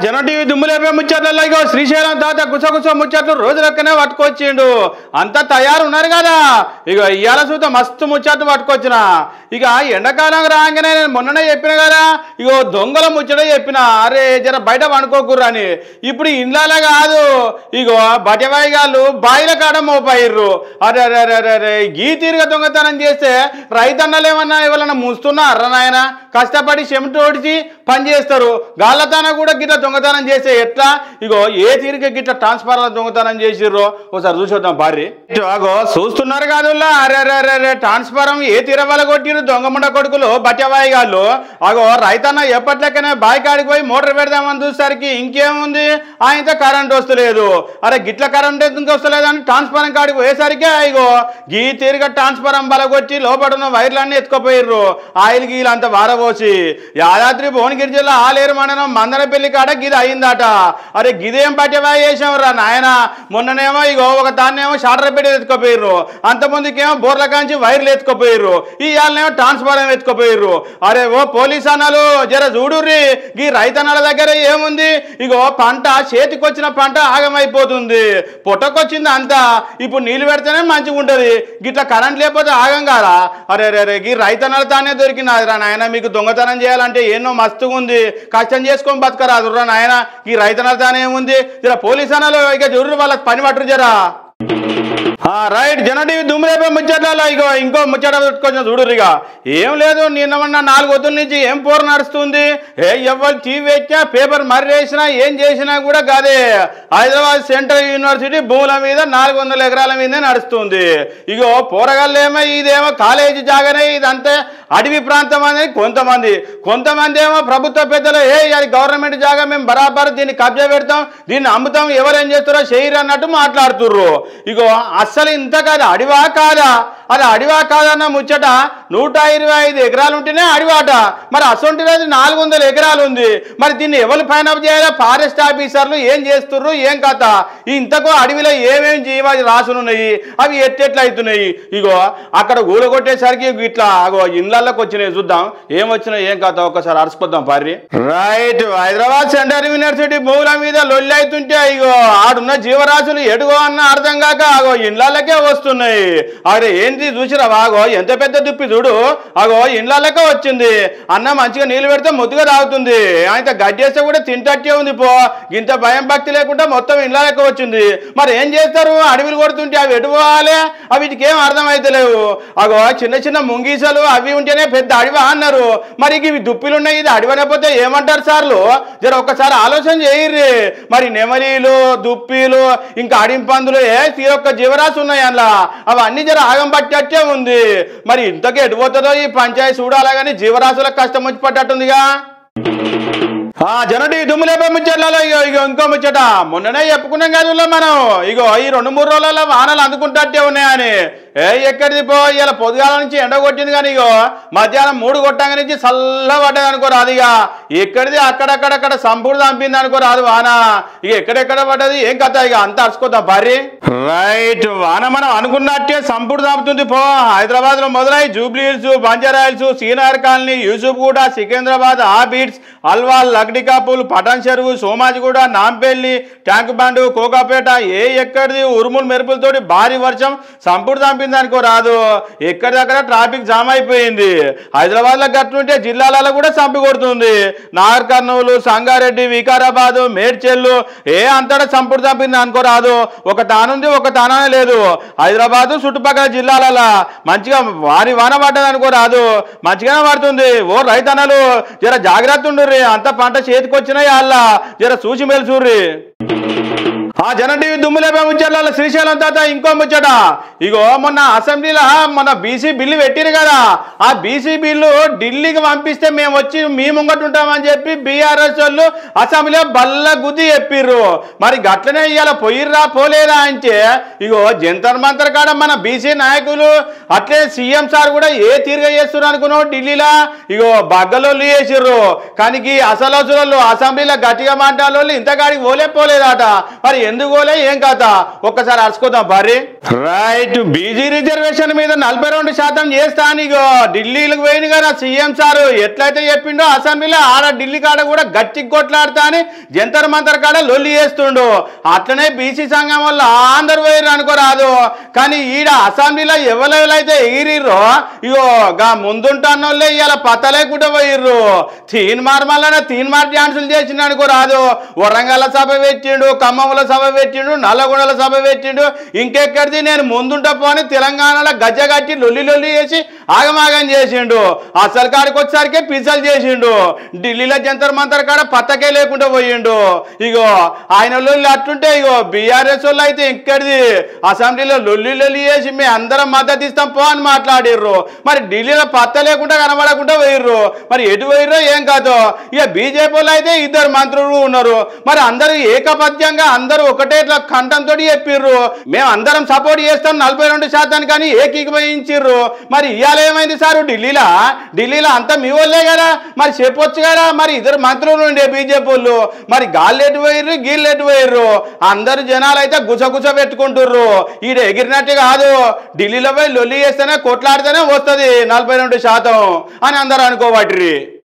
జనం టీవీ దుమ్ములేపే ముచ్చట్లలో ఇగో శ్రీశైలం తాత గుసగుస ముచ్చట్లు రోజు లెక్కనే పట్టుకొచ్చిండు. అంతా తయారు ఉన్నారు కదా. ఇగో ఇవాళ చూత మస్తు ముచ్చట్లు పట్టుకొచ్చిన. ఇక ఎండాకాలం రాగానే నేను మొన్ననే చెప్పిన కదా, ఇగో దొంగల ముచ్చట చెప్పిన. అరే జర బయట పండుకోకుర్రు అని. ఇప్పుడు ఇండ్ల కాదు, ఇగో బటవాయి గాళ్ళు బాయిల కాడ మోపాయిర్రు. అరే అరే అరే అరే అరే గీ తీరుగా దొంగతనం చేస్తే రైతన్నలు ఏమన్నా ఎవరన్నా ముస్తున్నారా నాయన? కష్టపడి చెమట ఓడిచి పని చేస్తారు. గాళ్ళతాన కూడా గిట్ల దొంగతనం చేస్తే ఎట్లా? ఇగో ఏ తీరిక గిట్ల ట్రాన్స్ఫార్మర్ దొంగతనం చేసిర్రో ఒకసారి చూసొద్దాం పారి. అగో చూస్తున్నారు కాదు. అరే అరే అరే అరే ట్రాన్స్ఫారం ఏ తీరవల కొట్టిరు దొంగముండ కొడుకులు బట్టవాయి గాళ్ళు. అగో రైతన్న ఎప్పట్లెక్కనే బాయి కాడికి పోయి మోటార్ పెడదామని చూసేసరికి ఇంకేముంది, ఆయనతో కరెంట్ వస్తలేదు. అరే గిట్ల కరెంట్ ఎందుకు వస్తలేదు అని ట్రాన్స్ఫారం కాడికి పోయేసరికి ఇగో గీ తీరిక ట్రాన్స్ఫారం బలగొచ్చి లోపల ఉన్న వైర్లన్నీ ఎత్తుకుపోయిర్రు. ఆయిల్ గీలు అంత వారబోసి యాదాద్రి భువనగిరి జిల్లా ఆలేరు మండలం మందనపల్లి కాడ గిది అయిందట. అరే గిదేం పట్టేవా చేసావురా నాయన? మొన్ననేమో ఇగో ఒక దాన్నేమో షార్టర్ పెట్టి ఎత్తుకుపోయిర్రు, అంతమందికేమో బోర్ల కాంచి వైర్లు ఎత్తుకుపోయిర్రు, ఈ వాళ్ళనేమో ట్రాన్స్ఫారం ఎత్తుకుపోయిర్రు. అరే ఓ పోలీస్ అన్నలు జర చూడుర్రి, ఈ రైతన్నల దగ్గర ఏముంది? ఇగో పంట చేతికొచ్చిన పంట ఆగమైపోతుంది, పొట్టకొచ్చింది అంతా. ఇప్పుడు నీళ్ళు పెడితేనే మంచిగా ఉంటుంది, గిట్లా కరెంట్ లేకపోతే ఆగం కాదా? అరే రే ఈ రైతన్నల తానే దొరికినాదిరా నాయన. మీకు దొంగతనం చేయాలంటే ఎన్నో మస్తుగా ఉంది, కష్టం చేసుకొని బతకరాదురా నాయన. ఈ రైతన్నల తానే ఏముంది? జర పోలీస్ అన్నలు ఇక చూడు, వాళ్ళకి పని పట్టరు జరా. రైట్ జనం టీవీ దుమ్ములేపే ముచ్చట్లలో ఇగో ఇంకో ముచ్చట పెట్టుకొచ్చిన చూడురిగా. ఏం లేదు, నిన్న 4 వద్దుల నుంచి ఏం పోరు నడుస్తుంది. ఎవరు టీవీ ఎక్కినా పేపర్ మర్రేసినా ఏం చేసినా కూడా గదే. హైదరాబాద్ సెంట్రల్ యూనివర్సిటీ భూముల మీద 400 ఎకరాల మీదే నడుస్తుంది. ఇగో పోరగాళ్ళేమో ఇదేమో కాలేజీ జాగానే, ఇదంతే అడవి ప్రాంతం అనేది కొంతమంది ఏమో ప్రభుత్వ పెద్దలు అది గవర్నమెంట్ జాగా, మేము బరాబర్ దీన్ని కబ్జా పెడతాం, దీన్ని అమ్ముతాం, ఎవరేం చేస్తారో చేయరు అన్నట్టు మాట్లాడుతుర్రు. ఇగో అస్సలు ఇంత కాదు, అడివా కాదా? అది అడివా కాదన్న ముచ్చట 125 ఎకరాలు ఉంటేనే అడివాట. మరి అసొంటిది 400 ఎకరాలు ఉంది. మరి దీన్ని ఎవరు ఫైన్ అప్ చేయాలి? ఫారెస్ట్ ఆఫీసర్లు ఏం చేస్తుర్రు, ఏం కథ? ఇంతకు అడవిలో ఏమేమి జీవాలు రాసులున్నాయి, అవి ఎట్టెట్లు అవుతున్నాయి? ఇగో అక్కడ గూడగొట్టేసరికి ఇట్లా అగో ఇండ్లకి వచ్చినాయి. చూద్దాం ఏమొచ్చినాయి, ఏం కథ ఒక్కసారి అరుచుకొద్దాం పారి. రైట్ హైదరాబాద్ సెంట్రల్ యూనివర్సిటీ భూముల మీద లొల్లి అవుతుంటే ఇగో ఆడున్న జీవరాశులు ఎడుగో అన్న అర్థం కాక అగో ఇండ్లకే వస్తున్నాయి. అరే ఏంటి చూసిరా? ఆగో ఎంత పెద్ద దుప్పి చూడు, అగో ఇండ్లకే వచ్చింది. అన్న మంచిగా నీళ్ళు పెడితే ముద్దుగా తాగుతుంది, ఆయన గడ్డేస్తే కూడా తింటట్టే ఉంది. పో ఇంత భయం భక్తి లేకుండా మొత్తం ఇండ్లకే వచ్చింది. మరి ఏం చేస్తారు? అడవిలు కొడుతుంటే అవి ఎటు పోవాలి? వీటికి ఏం అర్థమైతలేవు. అగో చిన్న చిన్న ముంగీసలు అవి ఉంటేనే పెద్ద అడవి అన్నారు. మరి ఇవి దుప్పిలు ఉన్నాయి, ఇది అడవనపోతే ఏమంటారు సార్లు? జర ఒక్కసారి ఆలోచన చేయర్రి. మరి నెమలీలు, దుప్పిలు, ఇంకా అడింపందులు తీరొక్క జీవరాశి ఉన్నాయి అందులో, అవన్నీ జర ఆగం పట్టేట్టే ఉంది. మరి ఇంతకీ ఎటుపోతుందో ఈ పంచాయతీ చూడాలా కానీ జీవరాశులకు కష్టం వచ్చి పట్టట్టుందిగా. జనం టీవీ దుమ్ములేపే ముచ్చట్లలో ఇగో ఇంకో ముచ్చట మొన్ననే చెప్పుకున్నాం కదా మనం. ఇగో ఈ 2-3 రోజులలో వానలు అందుకుంటట్టే ఉన్నాయని. ఎక్కడిది పో, ఇలా పొద్దుగాల నుంచి ఎండ కొట్టింది కానీ ఇగో మధ్యాహ్నం 3 కొట్టంగా నుంచి చల్ల పడ్డది అనుకోరాదు. ఇక ఎక్కడిది అక్కడక్కడక్కడ సంపూర్ణ చంపింది అనుకోరాదు వాన. ఇక ఎక్కడెక్కడ పడ్డది ఏం కథ? ఇక అంతా అరుచుకోద్దాం భారీ. రైట్ వాన మనం అనుకున్నట్టే సంపూర్ణ చంపుతుంది. పో హైదరాబాద్ లో మొదలై జూబ్లీ హిల్స్, బంజారా హిల్స్, సీనార్ colony, Yousufguda, Secunderabad, Abids, Alwal, Lakdikapul, Patancheru, Somajiguda, Nampally, tank bund, Kokapet ఎక్కడిది ఉరుములు మెరుపులతోటి భారీ వర్షం సంపూర్ణ అనుకో రాదు. ఎక్కడిదక్కడ ట్రాఫిక్ జామ్ అయిపోయింది. హైదరాబాద్ లో గట్టుంటే జిల్లాలలో కూడా చంపి కొడుతుంది. నాగర్ కర్నూలు, సంగారెడ్డి, వికారాబాద్, మేడ్చెల్లు అంతటా చంపింది అనుకోరాదు. ఒక తానుంది, ఒక తానే లేదు. హైదరాబాద్ చుట్టుపక్కల జిల్లాలలో మంచిగా వాన పడ్డది అనుకోరాదు, మంచిగానే పడుతుంది. ఓ రైతన్నలు జర జాగ్రత్త ఉండుర్రి, అంత పంట చేతికొచ్చినాయి వాళ్ళ, జర చూసి మెలుసూర్రి. జనం టీవీ దుమ్ములేపే ముచ్చట్లలో శ్రీశైలం తాత ఇంకో ముచ్చట. ఇగో మొన్న అసెంబ్లీలో మన బీసీ బిల్లు పెట్టిరు కదా, ఆ బీసీ బిల్లు ఢిల్లీకి పంపిస్తే మేము వచ్చి మీ ముంగట ఉంటామని చెప్పి బీఆర్ఎస్ వాళ్ళు అసెంబ్లీలో బల్ల గుద్ది చెప్పిర్రు. మరి గట్లనే ఇవాళ పోయిర్రా పోలేదా అంటే ఇగో జంతర్ మంతర్ కాడ మన బీసీ నాయకులు అట్లే సీఎం సార్ కూడా తీరుగా చేస్తున్నారు అనుకున్నావు ఢిల్లీలో. ఇగో బగ్గలోళ్ళు చేసిర్రు కానీ అసలు అసలు అసెంబ్లీలో గట్టిగా మాట్లాడోళ్ళు ఇంతకాడికి పోలేదట. మరి ఎందుకోలే ఏం కథ ఒక్కసారి అరుచుకోదాం భారీ రైట్ బీజీ రిజర్వేషన్ మీద 42% చేస్తా అని ఇగో ఢిల్లీలకు పోయింది కదా సీఎం సారు ఎట్లయితే చెప్పిండో అసెంబ్లీలో ఆడ ఢిల్లీ కాడ కూడా గట్టి కొట్లాడతా అని జంతర్ మంతర్ కాడ లొల్లి చేస్తుండు అట్లనే బీసీ సంఘం వల్ల అందరు పోయిర్రు అనుకోరాదు కానీ ఈడ అసెంబ్లీలో ఎవరెవరైతే ఎగిరిర్రో ఇగో గా ముందుంటాన్న వాళ్ళే ఇవాళ పత లేకుండా పోయిర్రు తీన్మార్ మళ్ళా తీన్మార్ డ్యాన్సులు చేసిండు అనుకోరాదు వరంగల్ సభ పెట్టిండు ఖమ్మంలో సభ పెట్టిండు నల్లగొండల సభ పెట్టిండు ఇంకెక్కడిది నేను ముందుంటా పోని తెలంగాణలో గజ్జ కట్టి లొల్లి లొల్లి చేసి ఆగమాగం చేసిండు అసలు కాడికి వచ్చేసరికి పిజ్జలు చేసిండు ఢిల్లీలో జంతర్ మంతర్ కాడ పత్తకే లేకుండా పోయిండు ఇగో ఆయన లొల్లి అట్టుంటే ఇగో బీఆర్ఎస్ వాళ్ళు అయితే ఎక్కడిది అసెంబ్లీలో లొల్లి లొల్లి చేసి మేము అందరం మద్దతు ఇస్తాం పో అని మాట్లాడిర్రు మరి ఢిల్లీలో పత్త లేకుండా కనబడకుండా పోయిర్రు మరి ఎటు పోయిర్రో ఏం కాదు ఇక బీజేపీ వాళ్ళు అయితే ఇద్దరు మంత్రులు ఉన్నారు మరి అందరూ ఏకపద్యంగా అందరూ ఒకటే కంఠంతో చెప్పిర్రు మేము అందరం సపోర్ట్ చేస్తాం 42% కానీ ఏకీభవించిర్రు మరి ఇవాళ ఏమైంది సార్ ఢిల్లీలో అంతా మీ వాళ్ళే కదా మరి చెప్పొచ్చు కదా మరి ఇద్దరు మంత్రులు ఉండే బీజేపీ వాళ్ళు మరి గాళ్ళు ఎటు పోయిర్రు గీళ్ళు ఎటు పోయిర్రు అందరు జనాలు అయితే గుసగుస పెట్టుకుంటుర్రు ఈడ ఎగిరినట్టు కాదు ఢిల్లీలో పోయి లొల్లి చేస్తేనే కొట్లాడితేనే వస్తుంది 42% అని అందరూ అనుకోబట్రి